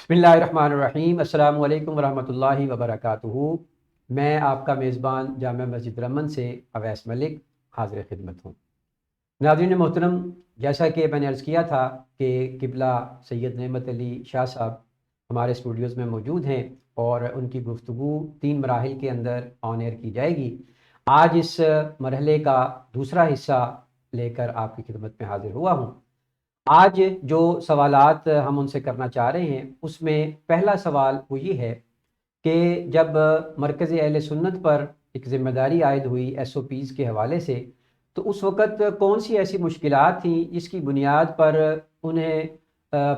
बिस्मिल्लाहिर्रहमानिर्रहीम। अस्सलाम वालेकुम वरहमतुल्लाहि वबरकातुहू। मैं आपका मेज़बान जामिया मस्जिद रमन से अवैस मलिक हाज़िर खिदमत हूँ। नाज़रीन मोहतरम, जैसा कि मैंने अर्ज़ किया था कि किबला सैयद नेमत अली शाह साहब हमारे स्टूडियोज़ में मौजूद हैं और उनकी गुफ्तगू 3 मराहिल के अंदर ऑन एयर की जाएगी। आज इस मरहले का दूसरा हिस्सा लेकर आपकी खिदमत में हाज़िर हुआ हूँ। आज जो सवालात हम उनसे करना चाह रहे हैं, उसमें पहला सवाल वो ये है कि जब मरकज़ अहले सुन्नत पर एक ज़िम्मेदारी आयद हुई एसओपीज़ के हवाले से, तो उस वक़्त कौन सी ऐसी मुश्किलात थीं जिसकी बुनियाद पर उन्हें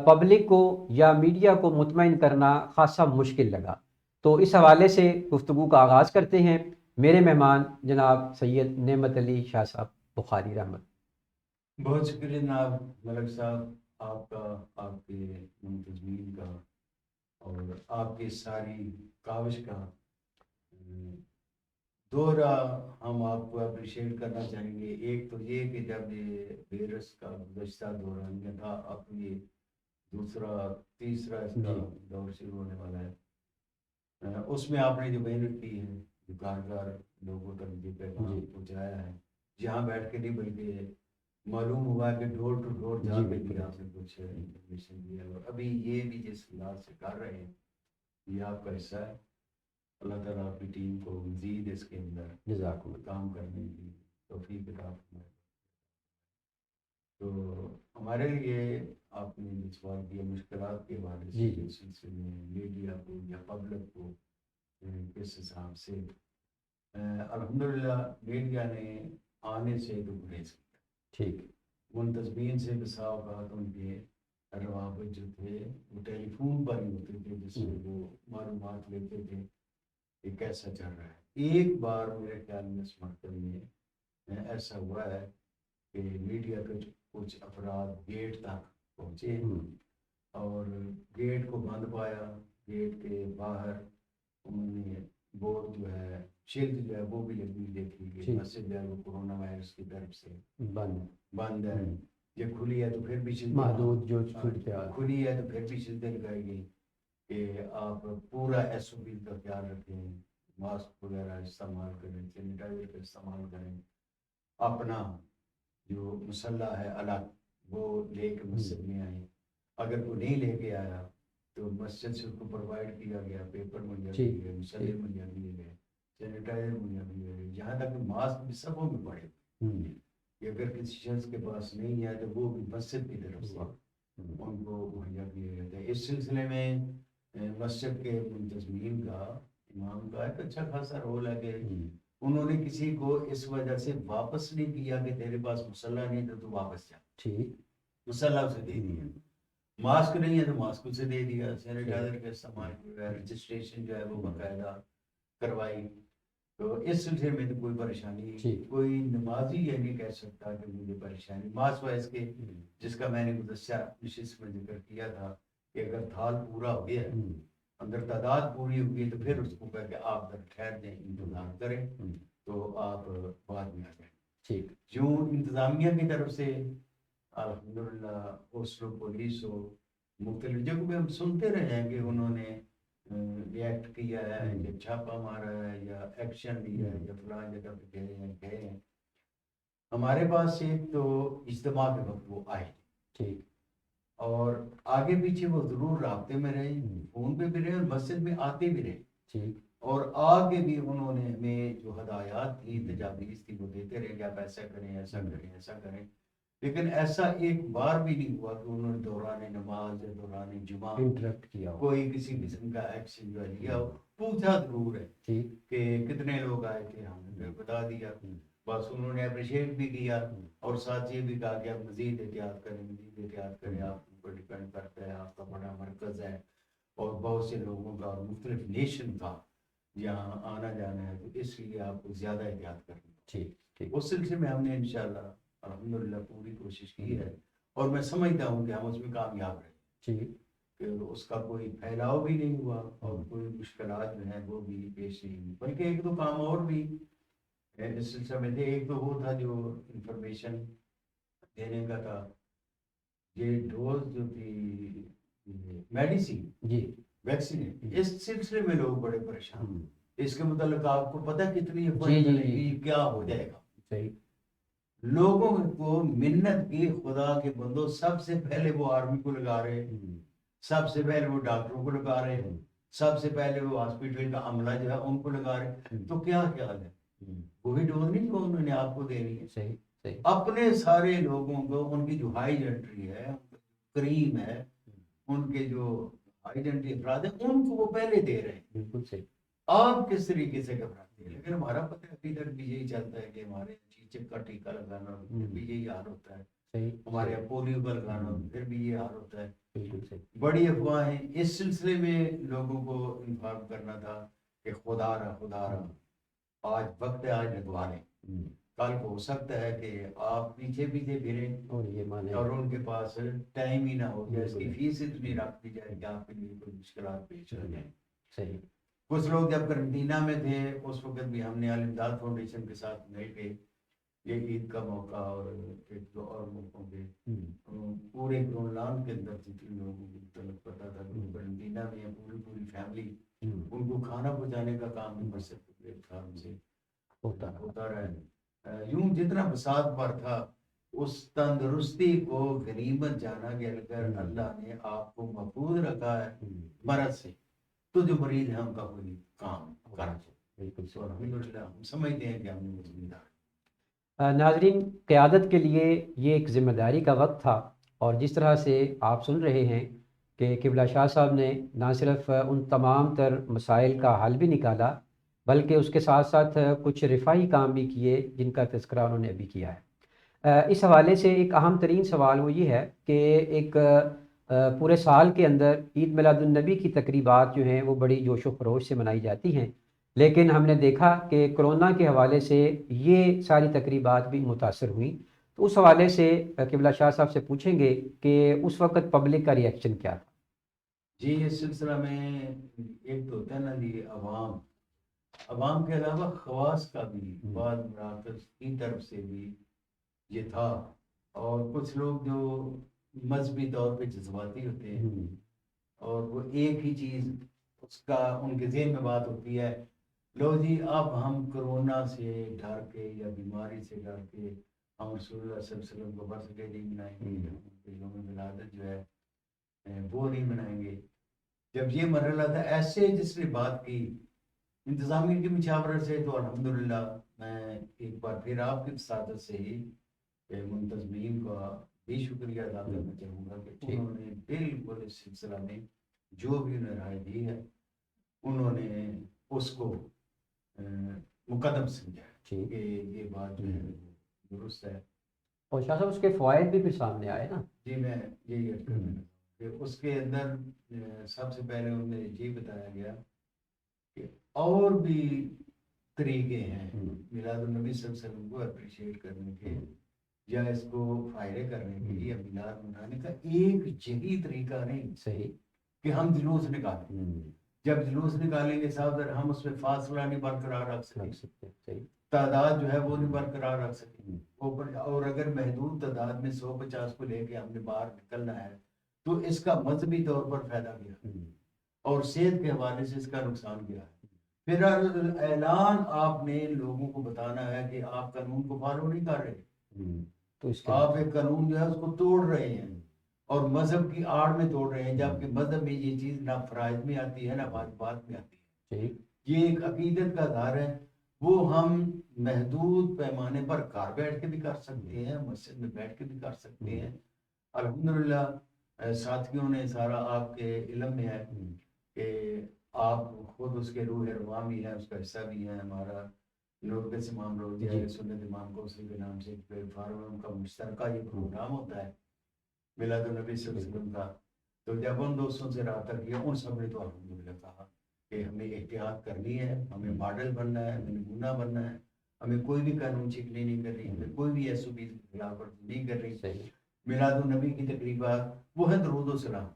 पब्लिक को या मीडिया को मुतमईन करना ख़ासा मुश्किल लगा। तो इस हवाले से गुफ्तगू का आगाज़ करते हैं। मेरे मेहमान जनाब सैयद नेमत अली शाह साहब बुखारी रहमत। बहुत शुक्रिया जनाब मलक साहब, आपका, आपके मुंतज़मीन का और आपकी सारी काविश का दोहरा हम आपको अप्रिशिएट करना चाहेंगे। एक तो ये कि जब ये बेरस का गुज़श्ता दौरानिया था, अब ये दूसरा तीसरा इसका जी दौर शुरू होने वाला है। उसमें आपने जो मेहनत की है, जो कारगर लोगों तक जो पैगाम जी पहुँचाया है, जहाँ बैठ के नहीं बल्कि मालूम हुआ कि डोर टू डोर जी जाके भी बिल्कुल। आपने कुछ इन्फॉर्मेशन दी है, और अभी ये भी जिस हालात से कर रहे हैं, ये आपका हिस्सा है। अल्लाह ताला आपकी टीम को मज़ीद इसके अंदर जज़ाकुमुल्लाह। काम करने की तौफीक अता फरमाए। तो हमारे लिए आपने जो सवाल किया मुश्किलात के हवाले से, जी जी इस सिलसिले में मीडिया को या पब्लिक को किस हिसाब से, अल्हम्दुलिल्लाह मीडिया ने आने से तो गुरेज किया। ठीक। मुंतजमीन से बसा औकात उनके रवाबित जो थे वो टेलीफोन पर ही होते थे, जिससे वो मालूमात लेते थे कि कैसा चल रहा है। एक बार मेरे ख्याल में इस मरतबे में ऐसा हुआ है कि मीडिया के कुछ अफराद गेट तक पहुँचे और गेट को बंद पाया। गेट के बाहर उन्होंने बोर्ड जो है, शील्ड जो है वो भी लगी देखी कि ठीक। मस्जिद जो है वो कोरोना वायरस की तरफ से बंद। बंद है। ये खुली है तो फिर भी शिल्तें महदूद जो हाँ, छूट पे खुली है तो फिर भी शिल्तें लगाई गई कि आप पूरा एसओपी का ख्याल रखें, मास्क वगैरह इस्तेमाल करें, सैनिटाइजर का इस्तेमाल करें, अपना जो मसल्ला है अलग वो लेके मस्जिद में आए। अगर कोई नहीं लेके आया तो मस्जिद से उसको प्रोवाइड किया गया, पेपर मुहैया किए ठीक गए, मसल्ले ठीक। मुहैया किए गए, सैनिटाइजर मुहैया किए गए, यहाँ तक कि मास्क भी सबों में पड़े कि अगर किसी शख्स के पास नहीं है तो वो भी मस्जिद की तरफ से उनको मुहैया किए गए थे। इस सिलसिले में मस्जिद के मुंतजमीन का, इमाम का एक अच्छा खासा रोल है कि उन्होंने किसी को इस वजह से वापस नहीं किया कि तेरे पास मुसल्ला नहीं तो तू वापस जा, ठीक। मुसल्ला उसे दे दिया। मास्क नहीं है तो मास्क उसे दे दिया, ठीक। सैनिटाइजर का इस्तेमाल किया, रजिस्ट्रेशन जो है वो बाकायदा करवाई। तो इस सिलसिले में तो कोई परेशानी, ठीक। कोई नमाजी ये नहीं कह सकता कि मुझे परेशानी मास वाइज के, जिसका मैंने गुज़श्ता नशिस्त में जिक्र किया था कि अगर थाल पूरा हो गया, अंदर तादाद पूरी होगी तो फिर उसको कह के आप अगर ठहर दें, इंतजार करें, तो आप बाद में आ जाए। ठीक। जो इंतज़ामिया की तरफ से अल्हम्दुलिल्लाह, हौसलो पुलिस हो, मुख्तलिफ जगहों पे हम सुनते रहे हैं कि उन्होंने रिएक्ट किया है या छापा मारा है या एक्शन लिया है या फलां जगह पे गए हैं। हमारे पास एक तो इज्तिमा के वक्त वो आए ठीक। और आगे पीछे वो ज़रूर राब्ते में रहे, फ़ोन पे भी रहे और मस्जिद में आते भी रहे, ठीक। और आगे भी उन्होंने हमें जो हदायत थी, तजावीज़ थी, वो देते रहे कि आप ऐसा करें, ऐसा करें, ऐसा करें। लेकिन ऐसा एक बार भी नहीं हुआ कि उन्होंने दौरान नमाज या दौरान जुमा इंटरप्ट किया हो। कोई किसी किस्म का एक्शन जो है लिया हो। पूछा जरूर है ठीक। कि कितने लोग आए थे, हमने फिर बता दिया, बस उन्होंने अप्रिशिएट भी किया और साथ ये भी कहा कि आप मज़ीद एहतियात करें, मज़ीद एहतियात करें, आप ऊपर डिपेंड करता है, आपका बड़ा मरकज़ है और बहुत से लोगों का और मुख्तलिफ नेशन का यहाँ आना जाना है, तो इसलिए आपको ज़्यादा एहतियात करनी है। ठीक। ठीक। उस सिलसिले में हमने इंशाअल्लाह अल्हम्दुलिल्लाह पूरी कोशिश की है और मैं समझता हूँ कि हम उसमें कामयाब रहे ठीक। कि उसका कोई फैलाव भी नहीं हुआ और कोई मुश्किलात जो हैं वो भी पेश नहीं हुई। बल्कि एक दो काम और भी इस सिलसिले में थे। एक तो वो था जो इंफॉर्मेशन देने का था, ये डोज जो थी मेडिसिन, जी। वैक्सीन, इस सिलसिले में लोग बड़े परेशान हैं। इसके मुताल्लिक आपको पता है कितनी जी अफवाहें जी चलेंगी, जी, क्या हो जाएगा। सही। लोगों को मिन्नत की, खुदा के बंदो, सबसे पहले वो आर्मी को लगा रहे हैं, सबसे पहले वो डॉक्टरों को लगा रहे हैं, सबसे पहले वो हॉस्पिटल का अमला जो है उनको लगा रहे हैं। तो क्या ख्याल है, वही डोज नहीं जो उन्होंने आपको देनी है। सही सही। अपने सारे लोगों को, उनकी जो हाई एंट्री है, करीम है, उनके जो हाई एंट्री अफराद है, उनको वो पहले दे रहे हैं। बिल्कुल सही। आप किस तरीके से घबराते हैं? लेकिन हमारा पता है अभी तक भी यही चलता है कि हमारे चीचक का टीका लगाना, फिर भी यही हाल होता है। सही। हमारे यहाँ पोलियो का लगाना, फिर भी ये हाल होता है। बिल्कुल सही। बड़ी अफवाहें। इस सिलसिले में लोगों को इन्फॉर्म करना था कि खुदा रहा, आज वक्त है, आज लगवा लें। कल को हो सकता है कि आप पीछे पीछे फिरें और ये माने और उनके पास टाइम ही ना हो, या इसकी फीस इतनी रख दी जाए कि आपके लिए कोई मुश्किलात पेश आ जाए। सही। कुछ लोग जब करंटीना में थे उस वक्त भी हमने अल इमदाद फाउंडेशन के साथ मिलके ये ईद का मौका और एक दो और मौकों पे पूरे ग्रोनलैंड के अंदर जितने लोगों को तलब पता था कि करंटीना में पूरी फैमिली, उनको खाना पहुंचाने का काम भी मस्जिद के प्लेटफार्म से होता रहा। यूं जितना बसात पर था, उस तंदुरुस्ती को गनीमत जाना कि अगर अल्लाह ने आपको महफूज रखा है मरद से, तो जो मरीज है उनका कोई काम करना चाहिए। बिल्कुल तो अल्हम्दुलिल्लाह हम समझते हैं कि हमने वो जिम्मेदार। नाजरीन, क़यादत के लिए ये एक ज़िम्मेदारी का वक्त था, और जिस तरह से आप सुन रहे हैं कि क़िबला शाह साहब ने ना सिर्फ उन तमाम तर मसाइल का हल भी निकाला, बल्कि उसके साथ साथ कुछ रिफाही काम भी किए जिनका तज़किरा उन्होंने अभी किया है। इस हवाले से एक अहम तरीन सवाल वो ये है कि एक पूरे साल के अंदर ईद मिलादुन्नबी की तकरीबात जो हैं वो बड़ी जोश व खरोश से मनाई जाती हैं, लेकिन हमने देखा कि कोरोना के हवाले से ये सारी तकरीबात भी मुतासर हुई। तो उस हवाले से क़िबला शाह साहब से पूछेंगे कि उस वक़्त पब्लिक का रिएक्शन क्या था? जी, इस सिलसिला में एक तो होता है ना जी, अवाम के अलावा खवास का भी बाद मुराकज़ की तरफ से भी ये था। और कुछ लोग जो मजहबी तौर पे जज्बाती होते हैं और वो एक ही चीज़ उसका उनके ज़हन में बात होती है, लो जी अब हम कोरोना से डर के या बीमारी से डर के हम रसूलुल्लाह सल्लल्लाहु अलैहि वसल्लम को बर्थडे नहीं मनाएंगे, उनके यौम विलादत जो है वो नहीं मनाएंगे। जब ये मरहला था, ऐसे जिसने बात की इंतज़ामिया की मुशावरत से, तो अल्हम्दुलिल्लाह मैं एक बार फिर आपकी सादत से ही मुंतज़मीन का भी शुक्रिया अदा करना चाहूँगा कि उन्होंने बिल्कुल इस सिलसिला में जो भी उन्हें राय दी है, उन्होंने उसको मुकदम समझा कि ये बात जो है दुरुस्त है। और शाह साहब उसके फ़वाइद भी फिर सामने आए ना। जी, मैं यही अर्ज़ करना चाहता हूँ कि उसके अंदर सबसे पहले उन्हें ये बताया गया कि और भी तरीके हैं मिलादुन्नबी सल्लल्लाहु अलैहि वसल्लम को अप्रिशिएट करने के या इसको फायदे करने के लिए मिलाद मनाने का एक यही तरीका नहीं सही कि हम जुलूस निकालें। जब जुलूस निकालेंगे साहब, हम उसमें फासला नहीं बरकरार रख सकते, सही। तादाद जो है वो नहीं बरकरार रख सकते। और अगर महदूद तादाद में 150 को लेके हमने बाहर निकलना है, तो इसका मजहबी तौर पर फायदा क्या और सेहत के हवाले से इसका नुकसान क्या है। फिर ऐलान आपने लोगों को बताना है कि आप कानून को फॉलो नहीं कर रहे, तो आप एक कानून जो है उसको तोड़ रहे हैं और मजहब की आड़ में तोड़ रहे हैं, जबकि मजहब में ये चीज ना फराइज में आती है ना वाजिबात में आती है। ये एक अकीदत का आधार है, वो हम महदूद पैमाने पर घर बैठ के भी कर सकते हैं, मस्जिद में बैठ के भी कर सकते हैं। अल्हम्दुलिल्लाह साथियों ने सारा आपके इल्म में है कि आप खुद उसके रूह रवामी है, उसका हिस्सा भी है। हमारा नूरकस इमाम रोज़ी है, सुन्नत इमाम कौसरी के नाम से एक प्लेटफार्म है, उनका मुश्तरका ये प्रोग्राम होता है मिलादुन्नबी सल्लल्लाहु अलैहि वसल्लम का। तो जब उन दोस्तों से रब्ता किया, उन सब ने तो अल्हम्दुलिल्लाह कहा कि हमें एहतियात करनी है, हमें मॉडल बनना है, हमें नमूना बनना है, हमें कोई भी कानून चिकनी नहीं कर रही, हमें कोई भी SOP की खिलाफवर्जी नहीं कर रही। मिलादुन्नबी की तकरीबात वो है दरूद व सलाम,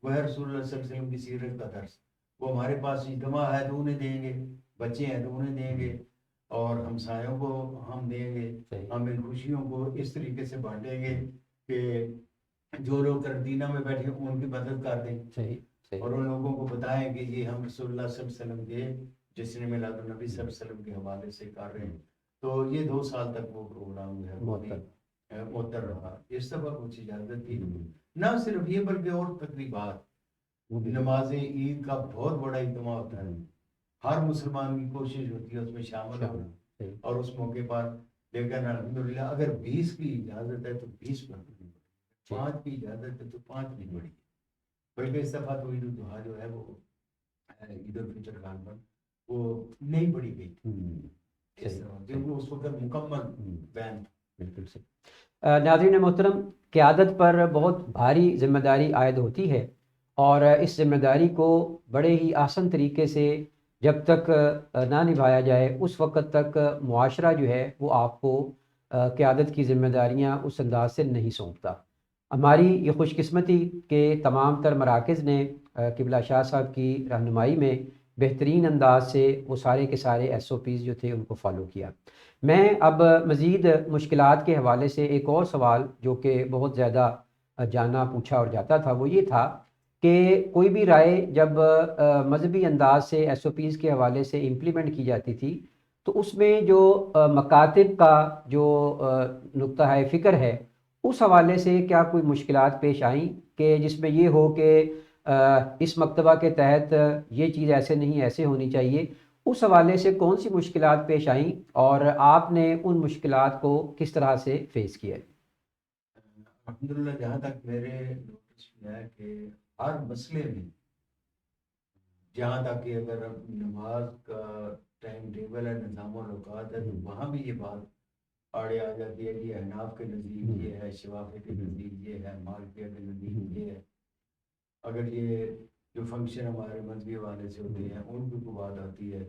वो है रसूलुल्लाह सल्लल्लाहु अलैहि वसल्लम की सीरत का दर्स। वो हमारे पास इज्तिमा है तो उन्हें देंगे, बच्चे हैं तो उन्हें देंगे, और हमसायों को हम देंगे। हम इन खुशियों को इस तरीके से बांटेंगे कि جو لوگ قرنطینہ میں بیٹھے ان کی مدد کر دیں صحیح صحیح اور ان لوگوں کو بتائیں کہ یہ ہم رسول اللہ صلی اللہ علیہ وسلم کے جشن میلاد النبی صلی اللہ علیہ وسلم کے حوالے سے کر رہے ہیں. تو یہ 2 سال تک وہ پروگرام جو ہے وہ بھی معطل رہا. اس دفعہ کچھ اجازت دی. نہ صرف یہ بلکہ اور تقریبات, نماز عید کا بہت بڑا اجتماع ہوتا ہے, ہر مسلمان کی کوشش ہوتی ہے اس میں شامل ہونا اور اس موقع پر. لیکن الحمدللہ اگر 20 کی اجازت ہے تو 20 پر, 5 کی اجازت ہے تو 5 نہیں بڑھی, بلکہ اس دفعہ تو عید الاضحیٰ جو ہے وہ عید الفطر غالباً وہ نہیں بڑھی گئی اس طرح, کیونکہ اس وقت مکمل بین. بالکل صحیح. ناظرین محترم, قیادت پر بہت بھاری ذمہ داری عائد ہوتی ہے اور اس ذمہ داری کو بڑے ہی آسان طریقے سے جب تک نہ نبھایا جائے اس وقت تک معاشرہ جو ہے وہ آپ کو قیادت کی ذمہ داریاں اس انداز سے نہیں سونپتا. ہماری یہ خوش قسمتی کہ تمام تر مراکز نے قبلہ شاہ صاحب کی رہنمائی میں بہترین انداز سے وہ سارے کے سارے SOPs جو تھے ان کو فالو کیا. میں اب مزید مشکلات کے حوالے سے ایک اور سوال جو کہ بہت زیادہ جانا پوچھا اور جاتا تھا وہ یہ تھا کہ کوئی بھی رائے جب مذہبی انداز سے SOPs کے حوالے سے امپلیمنٹ کی جاتی تھی تو اس میں جو مکاتب کا جو نقطہ فکر ہے اس حوالے سے کیا کوئی مشکلات پیش آئیں کہ جس میں یہ ہو کہ اس مکتبہ کے تحت یہ چیز ایسے نہیں ایسے ہونی چاہیے, اس حوالے سے کون سی مشکلات پیش آئیں اور آپ نے ان مشکلات کو کس طرح سے فیس کیا؟ الحمدللہ جہاں تک میرے نوٹس میں ہے کہ ہر مسئلے میں, جہاں تک کہ اگر نماز کا ٹائم ٹیبل ہے, نظام و اوقات ہے, تو وہاں بھی یہ بات آڑے آ جاتی ہے کہ احناف کے نزدیک یہ ہے, شوافی کے نزدیک یہ ہے, مالکیہ کے نزدیک یہ ہے. اگر یہ جو فنکشن ہمارے مذہبی حوالے سے ہوتے ہیں ان کی کوئی بات آتی ہے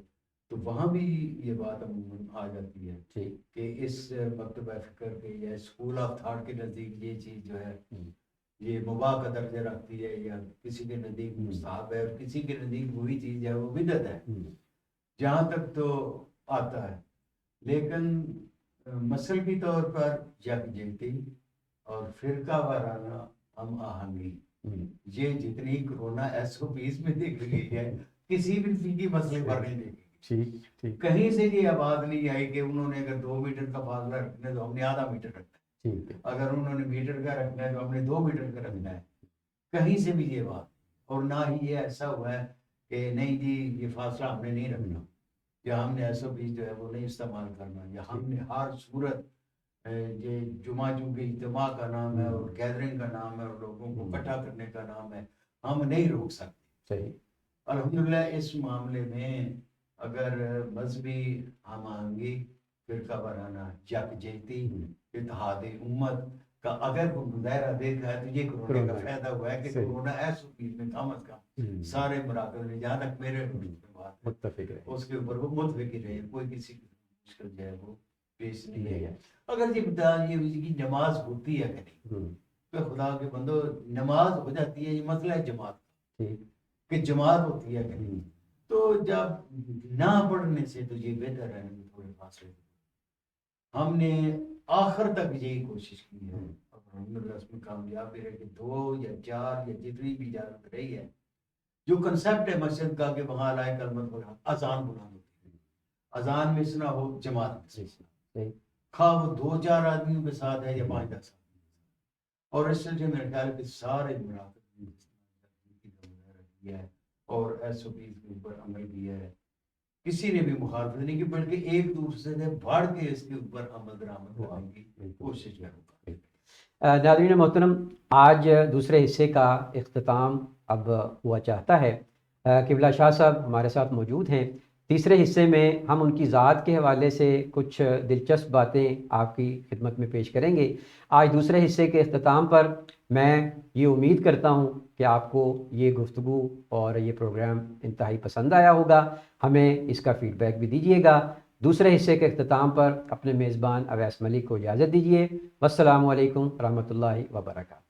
تو وہاں بھی یہ بات عموماً آ جاتی ہے کہ اس مکتبہ فکر کے یا اسکول آف تھاٹ کے نزدیک یہ چیز جو ہے یہ مباح کا درجہ رکھتی ہے یا کسی کے نزدیک مستحب ہے اور کسی کے نزدیک وہی چیز ہے وہ بدعت ہے, جہاں تک تو آتا ہے. لیکن مسلکی طور پر یکجہتی اور فرقہ وارانہ ہم آہنگی, یہ جتنی کورونا SOPs میں دیکھ لی ہے کسی بھی فقہی مسئلے پر نہیں دیکھی. کہیں سے یہ آواز نہیں آئی کہ انہوں نے اگر 2 میٹر کا فاصلہ رکھنا ہے تو ہم نے آدھا میٹر رکھنا ہے, اگر انہوں نے میٹر کا رکھنا ہے تو ہم نے 2 میٹر کا رکھنا ہے. کہیں سے بھی یہ بات, اور نہ ہی یہ ایسا ہوا ہے کہ نہیں جی یہ فاصلہ ہم نے نہیں رکھنا یا ہم نے SOPs جو ہے وہ نہیں استعمال کرنا یا ہم نے ہر صورت یہ جمعہ چونکہ اجتماع کا نام ہے اور گیدرنگ کا نام ہے اور لوگوں کو اکٹھا کرنے کا نام ہے, ہم نہیں روک سکتے. الحمدللہ اس معاملے میں اگر مذہبی ہم آہنگی, فرقہ وارانہ یکجہتی, اتحاد امت کا اگر کوئی مظاہرہ دیکھا ہے تو یہ کورونا کا فائدہ ہوا ہے کہ کورونا SOPs میں کم از کم سارے مراکز نے جہاں تک میرے بات متفق ہے اس کے اوپر وہ متفق ہی رہے, کوئی کسی کی مشکل جو ہے وہ پیش نہیں ہے. اگر یہ بتا یہ نماز ہوتی ہے کہ نہیں, تو خدا کے بندو نماز ہو جاتی ہے, یہ مسئلہ ہے جماعت کہ جماعت ہوتی ہے کہ نہیں. تو جب نہ پڑھنے سے تو یہ بہتر ہے تھوڑے فاصلے. ہم نے آخر تک یہی کوشش کی ہے اور الحمدللہ اس میں کامیاب بھی رہے کہ 2 یا 4 یا جتنی بھی اجازت رہی ہے, جو کنسیپٹ ہے مسجد کا کہ وہاں لائے کلمت پڑھا, اذان بلند ہوتی ہے, اذان میں نہ ہو جماعت میں, خواہ وہ 2-4 آدمیوں کے ساتھ ہے یا 5-10 ساتھ, اور اس سے جو میرے خیال کے سارے مراکز کیا ہے اور SOPs کے اوپر عمل کیا ہے, کسی نے بھی مخالفت نہیں کی بلکہ ایک دوسرے سے بڑھ کے اس کے اوپر عمل درآمد کرنے کی کوشش کروں. ناظرین محترم, آج دوسرے حصے کا اختتام اب ہوا چاہتا ہے. قبلہ شاہ صاحب ہمارے ساتھ موجود ہیں. تیسرے حصے میں ہم ان کی ذات کے حوالے سے کچھ دلچسپ باتیں آپ کی خدمت میں پیش کریں گے. آج دوسرے حصے کے اختتام پر میں یہ امید کرتا ہوں کہ آپ کو یہ گفتگو اور یہ پروگرام انتہائی پسند آیا ہوگا. ہمیں اس کا فیڈ بیک بھی دیجیے گا. دوسرے حصے کے اختتام پر اپنے میزبان اویس ملک کو اجازت دیجیے. والسلام علیکم ورحمۃ اللہ وبرکاتہ.